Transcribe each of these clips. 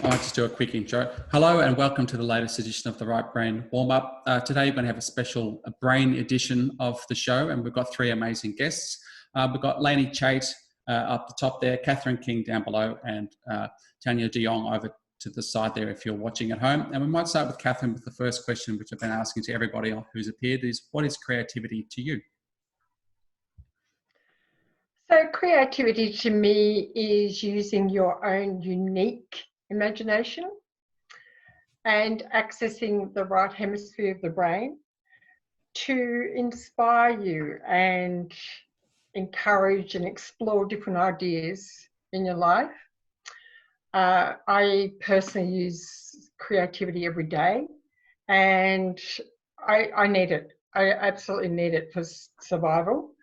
I might just do a quick intro. Hello and welcome to the latest edition of the Right Brain Warm-Up. Today we're going to have a special brain edition of the show, and we've got three amazing guests. We've got Lainie Chait up the top there, Katharine King down below, and Tania de Jong over to the side there if you're watching at home. And we might start with Katharine with the first question, which I've been asking to everybody who's appeared, is what is creativity to you? So creativity to me is using your own unique imagination and accessing the right hemisphere of the brain to inspire you and encourage and explore different ideas in your life. I personally use creativity every day, and I need it. I absolutely need it for survival.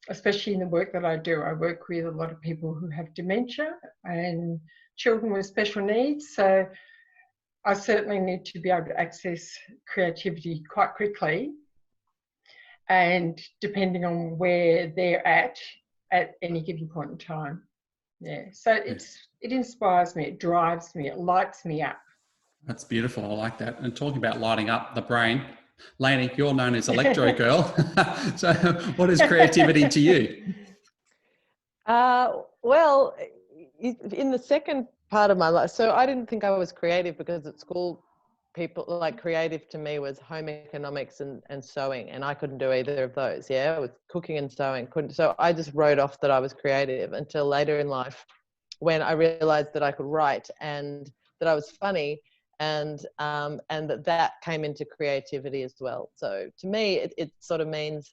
Especially in the work that I do. I work with a lot of people who have dementia and children with special needs. So I certainly need to be able to access creativity quite quickly, and depending on where they're at any given point in time. Yeah. So it inspires me, it drives me, it lights me up. That's beautiful. I like that. And talking about lighting up the brain, Lainie, you're known as Electro Girl. So what is creativity to you? Well, in the second part of my life, so I didn't think I was creative because at school, people like creative to me was home economics and sewing, and I couldn't do either of those. Yeah, with cooking and sewing, couldn't. So I just wrote off that I was creative until later in life when I realized that I could write and that I was funny. And that came into creativity as well. So to me, it sort of means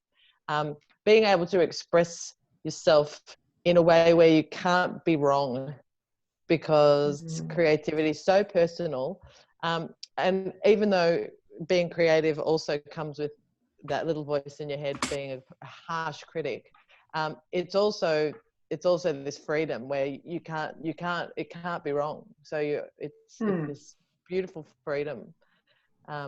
being able to express yourself in a way where you can't be wrong, because creativity is so personal. And even though being creative also comes with that little voice in your head being a harsh critic, it's also this freedom where it can't be wrong. So it's this beautiful freedom.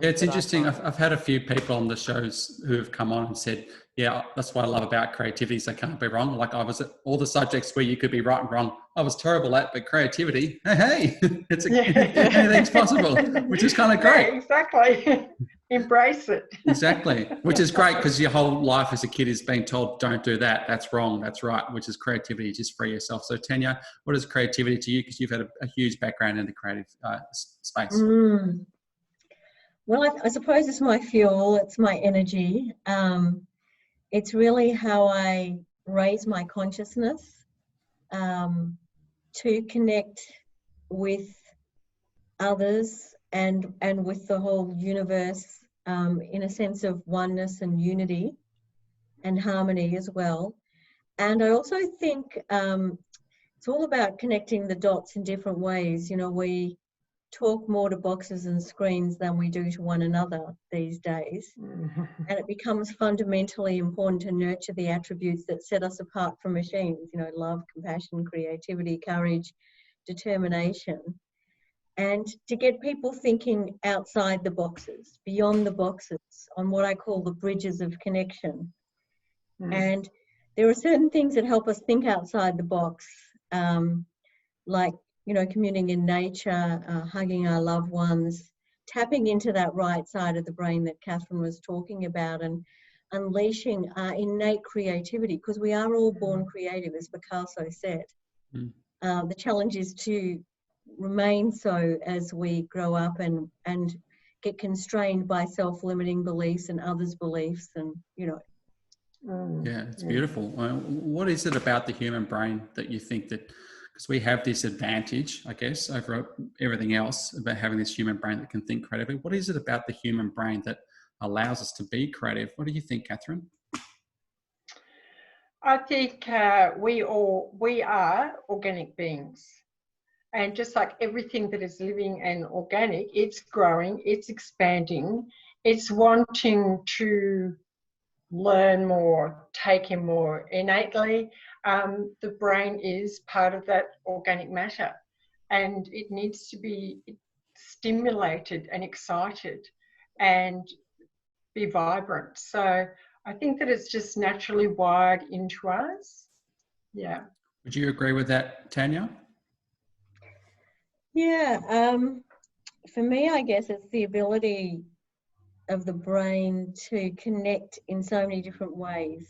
It's interesting. I've had a few people on the shows who have come on and said, yeah, that's what I love about creativity is they can't be wrong. Like I was at all the subjects where you could be right and wrong. I was terrible at, but creativity, hey, anything's possible, which is kind of great. Yeah, exactly. Embrace it. Exactly. Which is great because your whole life as a kid is being told, don't do that. That's wrong. That's right. Which is creativity. Just free yourself. So Tania, what is creativity to you? Because you've had a huge background in the creative space. Well, I suppose it's my fuel. It's my energy. It's really how I raise my consciousness to connect with others and with the whole universe in a sense of oneness and unity and harmony as well. And I also think it's all about connecting the dots in different ways. You know, we talk more to boxes and screens than we do to one another these days. And it becomes fundamentally important to nurture the attributes that set us apart from machines, you know, love, compassion, creativity, courage, determination. And to get people thinking outside the boxes, beyond the boxes, on what I call the bridges of connection. And there are certain things that help us think outside the box, like, you know, communing in nature, hugging our loved ones, tapping into that right side of the brain that Katharine was talking about, and unleashing our innate creativity, because we are all born creative, as Picasso said. The challenge is to remain so as we grow up and get constrained by self-limiting beliefs and others' beliefs, and, you know. Yeah, it's beautiful. What is it about the human brain that you think that, because we have this advantage, I guess, over everything else about having this human brain that can think creatively. What is it about the human brain that allows us to be creative? What do you think, Katharine? I think we are organic beings. And just like everything that is living and organic, it's growing, it's expanding, it's wanting to learn more, take in more innately. The brain is part of that organic matter, and it needs to be stimulated and excited and be vibrant. So I think that it's just naturally wired into us. Yeah. Would you agree with that, Tania? Yeah, for me, I guess it's the ability of the brain to connect in so many different ways,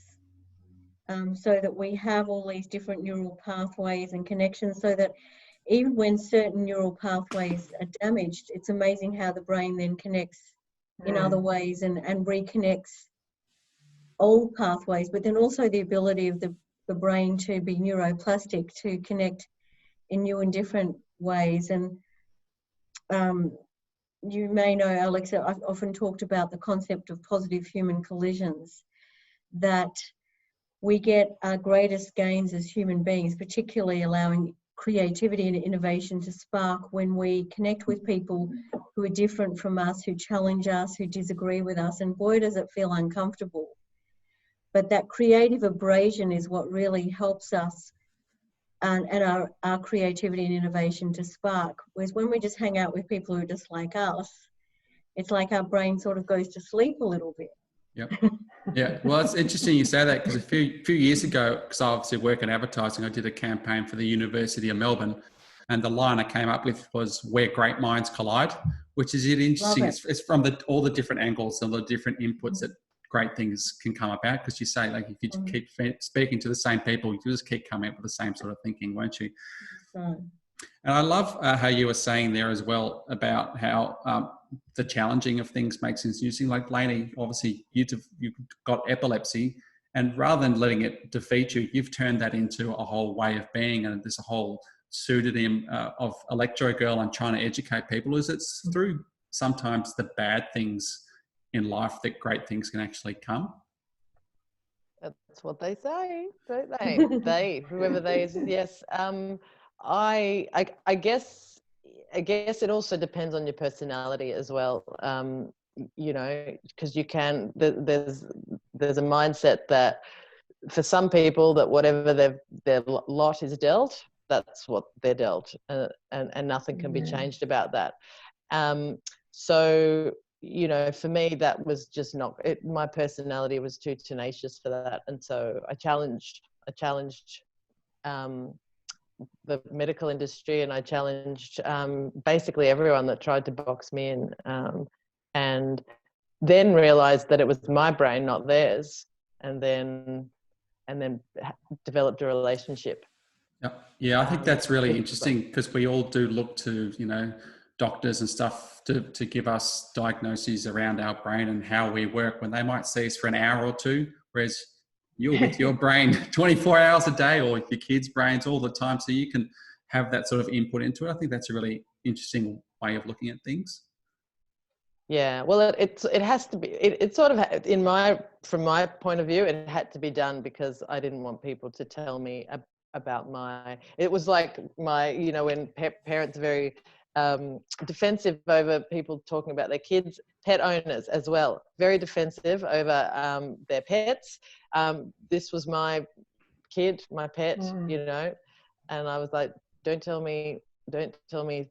so that we have all these different neural pathways and connections, so that even when certain neural pathways are damaged, it's amazing how the brain then connects in other ways and reconnects old pathways, but then also the ability of the brain to be neuroplastic, to connect in new and different ways. And you may know, Alex, I've often talked about the concept of positive human collisions, that we get our greatest gains as human beings, particularly allowing creativity and innovation to spark when we connect with people who are different from us, who challenge us, who disagree with us, and boy, does it feel uncomfortable. But that creative abrasion is what really helps us and our creativity and innovation to spark. Whereas when we just hang out with people who are just like us, it's like our brain sort of goes to sleep a little bit. Yep. Yeah. Well, it's interesting you say that, because a few years ago, because I obviously work in advertising, I did a campaign for the University of Melbourne, and the line I came up with was "Where great minds collide," which is interesting. It's from all the different angles and the different inputs that great things can come about. Because you say, like, if you keep speaking to the same people, you just keep coming up with the same sort of thinking, won't you? And I love how you were saying there as well about how the challenging of things makes sense. Using, like, Lainie, obviously you've got epilepsy, and rather than letting it defeat you, you've turned that into a whole way of being, and there's a whole pseudonym of Electro Girl and trying to educate people. Is it's through sometimes the bad things in life that great things can actually come? That's what they say, don't they? They, whoever they is, yes. I guess it also depends on your personality as well. You know, because you can, there's a mindset that for some people that whatever their lot is dealt, that's what they're dealt, and nothing can be changed about that. So, you know, for me, that was just not it. My personality was too tenacious for that, and so I challenged the medical industry, and I challenged basically everyone that tried to box me in, and then realized that it was my brain, not theirs, and then developed a relationship. Yeah, I think that's really interesting, because we all do look to, you know, doctors and stuff to give us diagnoses around our brain and how we work, when they might see us for an hour or two, whereas you're with your brain 24 hours a day, or your kids' brains all the time, so you can have that sort of input into it. I think that's a really interesting way of looking at things. Yeah, well, it has to be. It sort of, from my point of view, it had to be done because I didn't want people to tell me about my. It was like my, you know, when parents are very defensive over people talking about their kids, pet owners as well, very defensive over their pets. This was my kid, my pet, you know, and I was like, don't tell me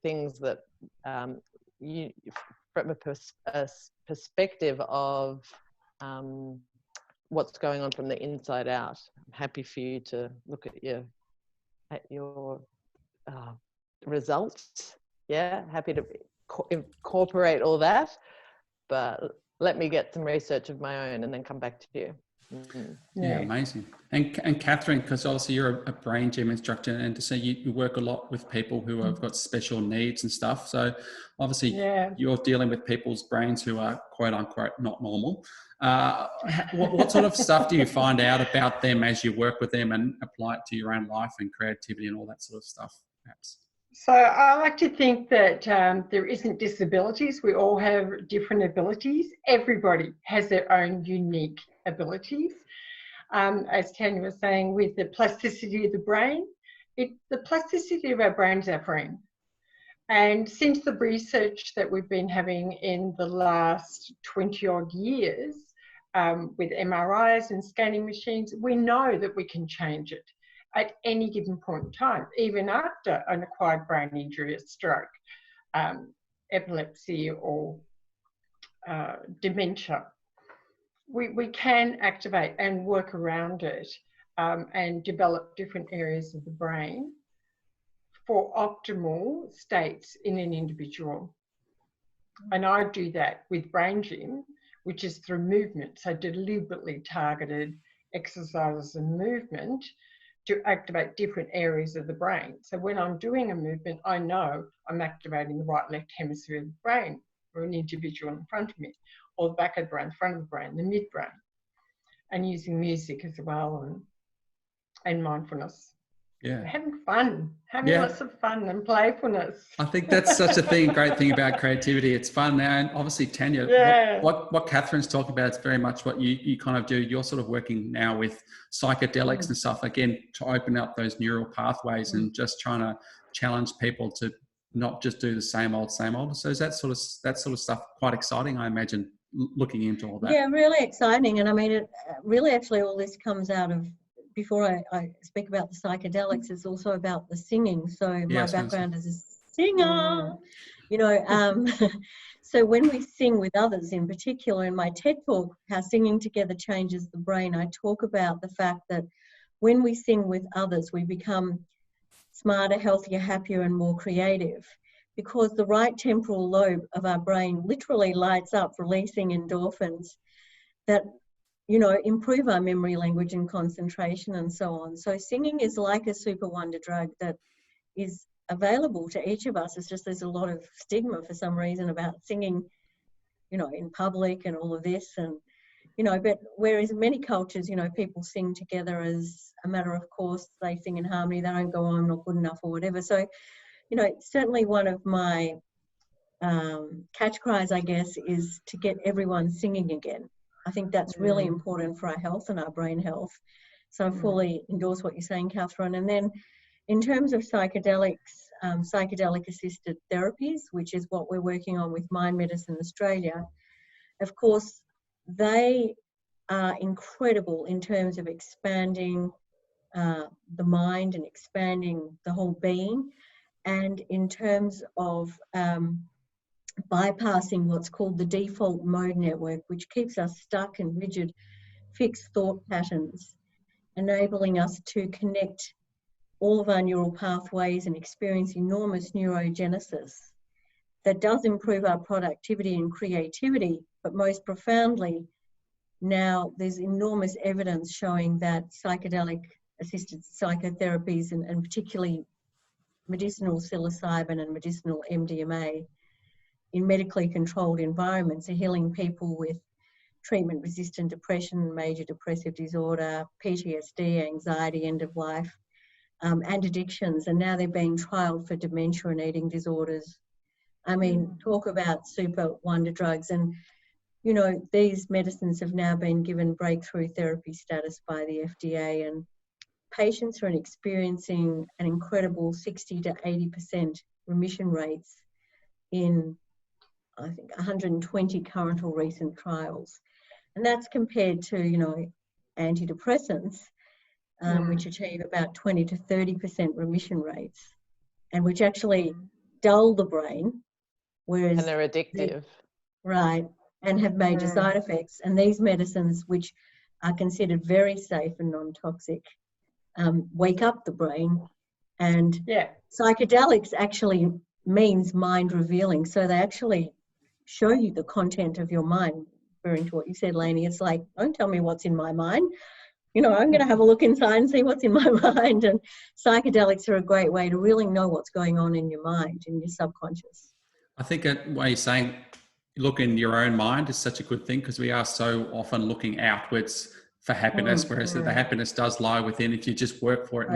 things that you. From a perspective of what's going on from the inside out. I'm happy for you to look at your results. Yeah, happy to incorporate all that, but let me get some research of my own and then come back to you. Yeah, amazing. And Katharine, because obviously you're a brain gym instructor, and to say you work a lot with people who have got special needs and stuff. So obviously you're dealing with people's brains who are quote unquote not normal. What sort of stuff do you find out about them as you work with them and apply it to your own life and creativity and all that sort of stuff, perhaps? So I like to think that there isn't disabilities. We all have different abilities. Everybody has their own unique abilities. As Tania was saying, with the plasticity of the brain, the plasticity of our brain is our friend. And since the research that we've been having in the last 20 odd years with MRIs and scanning machines, we know that we can change it at any given point in time, even after an acquired brain injury, a stroke, epilepsy, or dementia. We can activate and work around it and develop different areas of the brain for optimal states in an individual. And I do that with brain gym, which is through movement, so deliberately targeted exercises and movement to activate different areas of the brain. So when I'm doing a movement, I know I'm activating the right left hemisphere of the brain for an individual in front of me, or the back of the brain, the front of the brain, the midbrain, and using music as well, and mindfulness. Yeah. Having fun, having lots of fun and playfulness. I think that's such a great thing about creativity. It's fun now. And obviously, Tania, what Katharine's talking about is very much what you kind of do. You're sort of working now with psychedelics and stuff, again, to open up those neural pathways and just trying to challenge people to not just do the same old. So is that sort of stuff quite exciting, I imagine, looking into all that? Yeah, really exciting. And I mean, really actually all this comes out of, before I speak about the psychedelics, it's also about the singing. So my background is a singer, you know. So when we sing with others, in particular, in my TED talk, How Singing Together Changes the Brain, I talk about the fact that when we sing with others, we become smarter, healthier, happier, and more creative, because the right temporal lobe of our brain literally lights up, releasing endorphins that, you know, improve our memory, language, and concentration, and so on. So singing is like a super wonder drug that is available to each of us. It's just there's a lot of stigma for some reason about singing, you know, in public and all of this. And, you know, but whereas in many cultures, you know, people sing together as a matter of course, they sing in harmony, they don't go, I'm not good enough or whatever. So, you know, certainly one of my catch cries, I guess, is to get everyone singing again. I think that's really important for our health and our brain health. So I fully endorse what you're saying, Katharine. And then in terms of psychedelics, psychedelic-assisted therapies, which is what we're working on with Mind Medicine Australia, of course, they are incredible in terms of expanding the mind and expanding the whole being. And in terms of bypassing what's called the default mode network, which keeps us stuck in rigid, fixed thought patterns, enabling us to connect all of our neural pathways and experience enormous neurogenesis that does improve our productivity and creativity. But most profoundly, now there's enormous evidence showing that psychedelic-assisted psychotherapies, and particularly medicinal psilocybin and medicinal MDMA, in medically controlled environments, are healing people with treatment-resistant depression, major depressive disorder, PTSD, anxiety, end of life, and addictions. And now they're being trialled for dementia and eating disorders. I mean, talk about super wonder drugs. And, you know, these medicines have now been given breakthrough therapy status by the FDA, and patients are experiencing an incredible 60 to 80% remission rates in, I think, 120 current or recent trials. And that's compared to, you know, antidepressants, which achieve about 20 to 30% remission rates, and which actually dull the brain, whereas... And they're addictive. Right, and have major side effects. And these medicines, which are considered very safe and non-toxic, wake up the brain. And psychedelics actually means mind revealing. So they actually show you the content of your mind. Referring to what you said, Lainie, it's like, don't tell me what's in my mind. You know, I'm going to have a look inside and see what's in my mind. And psychedelics are a great way to really know what's going on in your mind, in your subconscious. I think that way you're saying, look in your own mind is such a good thing, because we are so often looking outwards for happiness, whereas the happiness does lie within. If you just work for it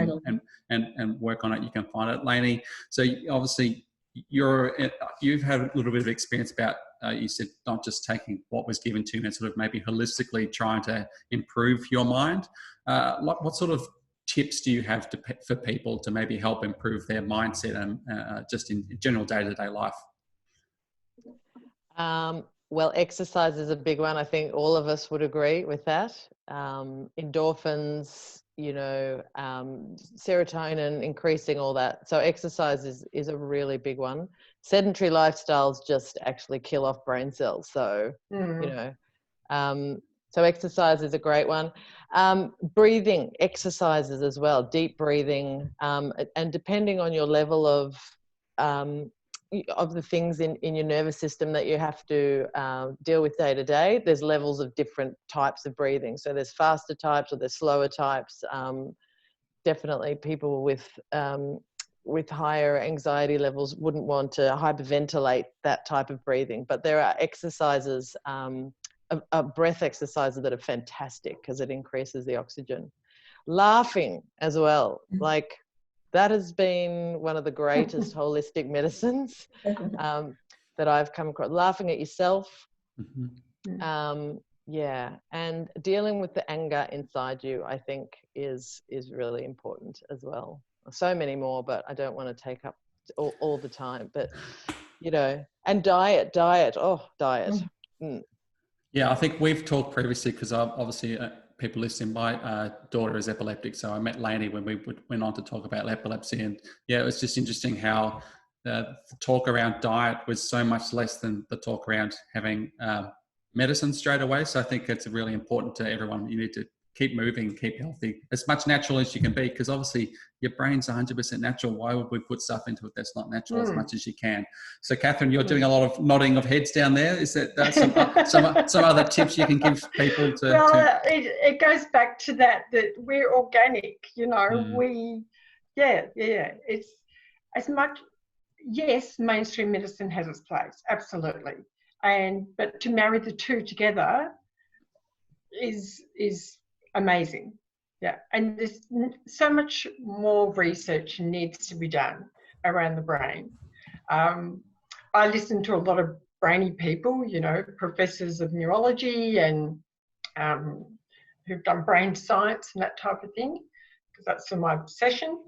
and work on it, you can find it. Lainie, so obviously you've had a little bit of experience about, you said not just taking what was given to you and sort of maybe holistically trying to improve your mind. What sort of tips do you have for people to maybe help improve their mindset and just in general day-to-day life? Well, exercise is a big one. I think all of us would agree with that. Endorphins, you know, serotonin, increasing all that. So exercise is a really big one. Sedentary lifestyles just actually kill off brain cells. So, you know, So exercise is a great one. Breathing exercises as well, deep breathing, and depending on your level of the things in your nervous system that you have to deal with day to day, there's levels of different types of breathing. So there's faster types or there's slower types. Definitely people with higher anxiety levels wouldn't want to hyperventilate that type of breathing. But there are exercises, breath exercises that are fantastic because it increases the oxygen. Laughing as well, like that has been one of the greatest holistic medicines that I've come across. Laughing at yourself, yeah, and dealing with the anger inside you, I think is really important as well. So many more, but I don't want to take up all the time. But you know, and diet. Yeah, I think we've talked previously because obviously people listening, my daughter is epileptic, so I met Lainie when we went on to talk about epilepsy, and yeah, it was just interesting how the talk around diet was so much less than the talk around having medicine straight away. So I think it's really important to everyone. You need to keep moving, keep healthy, as much natural as you can be, because obviously your brain's 100% natural. Why would we put stuff into it that's not natural as much as you can? So Katharine, you're doing a lot of nodding of heads down there. Is that some other tips you can give people to? Well, it goes back to that we're organic, you know, it's as much, yes, mainstream medicine has its place, absolutely. But to marry the two together is amazing. Yeah, and there's so much more research needs to be done around the brain. I listen to a lot of brainy people, you know, professors of neurology and who've done brain science and that type of thing, because that's my obsession.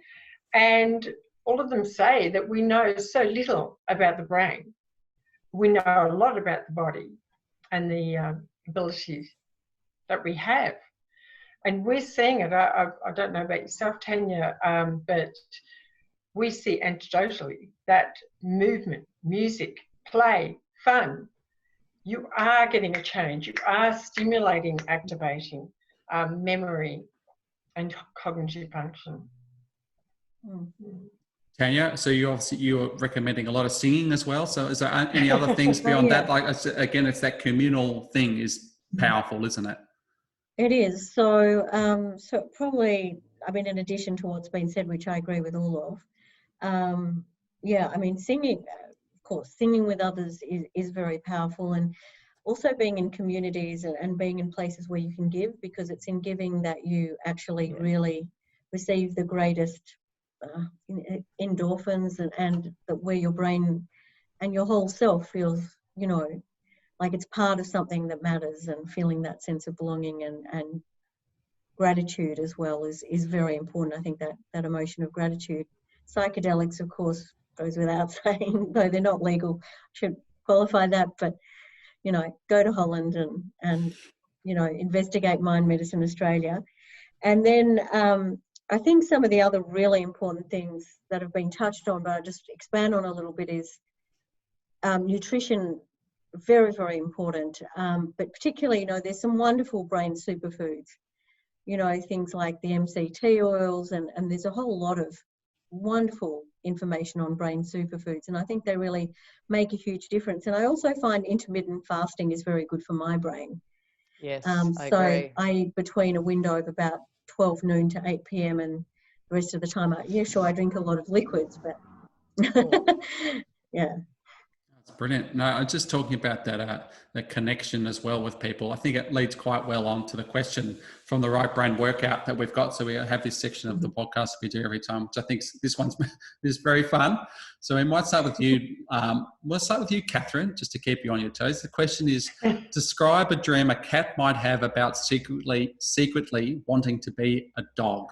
And all of them say that we know so little about the brain. We know a lot about the body and the abilities that we have. And we're seeing it. I don't know about yourself, Tania, but we see anecdotally that movement, music, play, fun, you are getting a change. You are stimulating, activating memory and cognitive function. Tania, so you're recommending a lot of singing as well. So is there any other things beyond that? Like again, it's that communal thing is powerful, isn't it? It is. So probably, I mean, in addition to what's been said, which I agree with all of, yeah, I mean, singing, of course, singing with others is very powerful, and also being in communities and being in places where you can give, because it's in giving that you actually really receive the greatest endorphins and that where your brain and your whole self feels, you know, like it's part of something that matters, and feeling that sense of belonging and gratitude as well is very important. I think that emotion of gratitude. Psychedelics, of course, goes without saying, though they're not legal. Should qualify that, but you know, go to Holland and you know, investigate Mind Medicine Australia. And then I think some of the other really important things that have been touched on, but I'll just expand on a little bit, is nutrition. Very, very important. But particularly, you know, there's some wonderful brain superfoods, you know, things like the MCT oils, and there's a whole lot of wonderful information on brain superfoods. And I think they really make a huge difference. And I also find intermittent fasting is very good for my brain. Yes, I so agree. I eat between a window of about 12 noon to 8 p.m. and the rest of the time, I drink a lot of liquids, but yeah. That's brilliant. No, I'm just talking about that connection as well with people. I think it leads quite well on to the question from the Right Brain workout that we've got. So we have this section of the podcast we do every time, which I think this one's is very fun. So we might start with you. We'll start with you, Katharine, just to keep you on your toes. The question is, describe a dream a cat might have about secretly wanting to be a dog.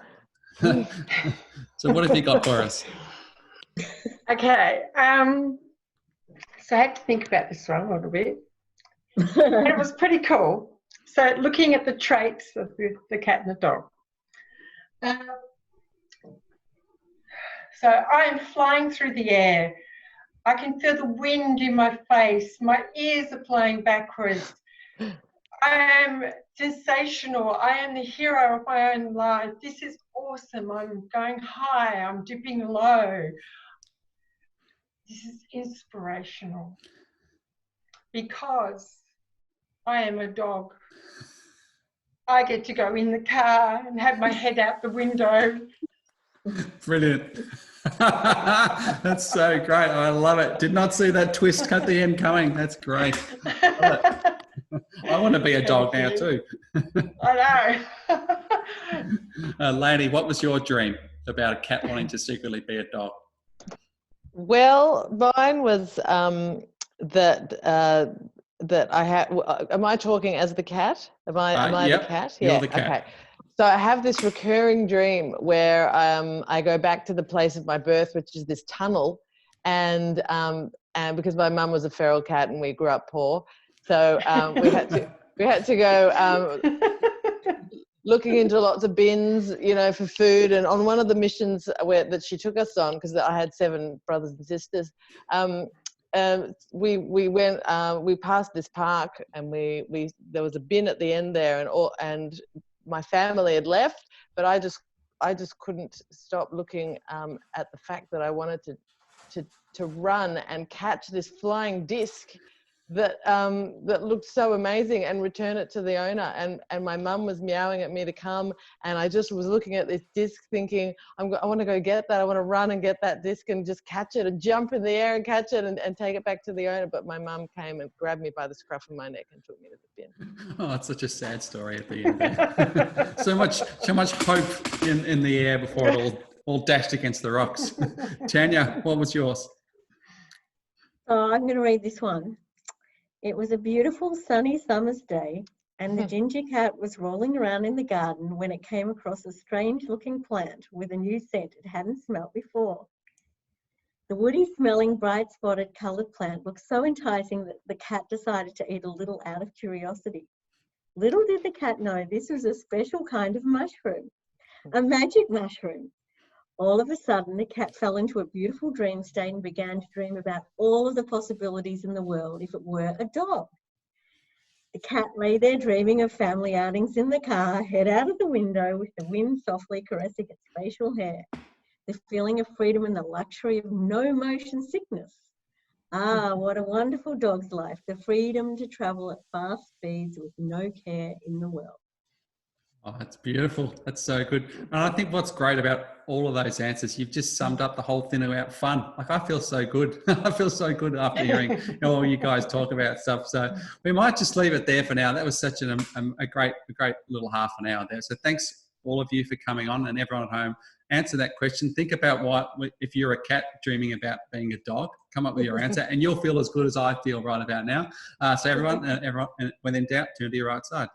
So what have you got for us? Okay. So I had to think about this one a little bit. And it was pretty cool. So looking at the traits of the cat and the dog. So I am flying through the air. I can feel the wind in my face. My ears are playing backwards. I am sensational. I am the hero of my own life. This is awesome. I'm going high. I'm dipping low. This is inspirational because I am a dog. I get to go in the car and have my head out the window. Brilliant. That's so great. I love it. Did not see that twist at the end coming. That's great. I want to be a dog now too. I know. Lainie, what was your dream about a cat wanting to secretly be a dog? Well, mine was that I had. Am I talking as the cat? Am I Yep, the cat? you're the cat. Okay. So I have this recurring dream where I go back to the place of my birth, which is this tunnel, and because my mum was a feral cat and we grew up poor, so we had to go looking into lots of bins, you know, for food. And on one of the missions that she took us on, because I had 7 brothers and sisters, we passed this park, and there was a bin at the end there, and my family had left, but I just couldn't stop looking at the fact that I wanted to run and catch this flying disc that looked so amazing and return it to the owner. And my mum was meowing at me to come, and I just was looking at this disc thinking, I want to go get that. I want to run and get that disc and just catch it and jump in the air and catch it and take it back to the owner. But my mum came and grabbed me by the scruff of my neck and took me to the bin. Oh, it's such a sad story at the end there. so much hope in the air before it all dashed against the rocks. Tania, what was yours? Oh, I'm going to read this one. It was a beautiful sunny summer's day, and the ginger cat was rolling around in the garden when it came across a strange-looking plant with a new scent it hadn't smelt before. The woody-smelling, bright-spotted coloured plant looked so enticing that the cat decided to eat a little out of curiosity. Little did the cat know this was a special kind of mushroom, a magic mushroom. All of a sudden, the cat fell into a beautiful dream state and began to dream about all of the possibilities in the world if it were a dog. The cat lay there dreaming of family outings in the car, head out of the window with the wind softly caressing its facial hair, the feeling of freedom and the luxury of no motion sickness. Ah, what a wonderful dog's life, the freedom to travel at fast speeds with no care in the world. Oh, that's beautiful. That's so good. And I think what's great about all of those answers, you've just summed up the whole thing about fun. Like, I feel so good. I feel so good after hearing all you guys talk about stuff. So we might just leave it there for now. That was such a great little half an hour there. So thanks all of you for coming on, and everyone at home. Answer that question. Think about if you're a cat dreaming about being a dog, come up with your answer, and you'll feel as good as I feel right about now. So everyone, when in doubt, turn to your right side.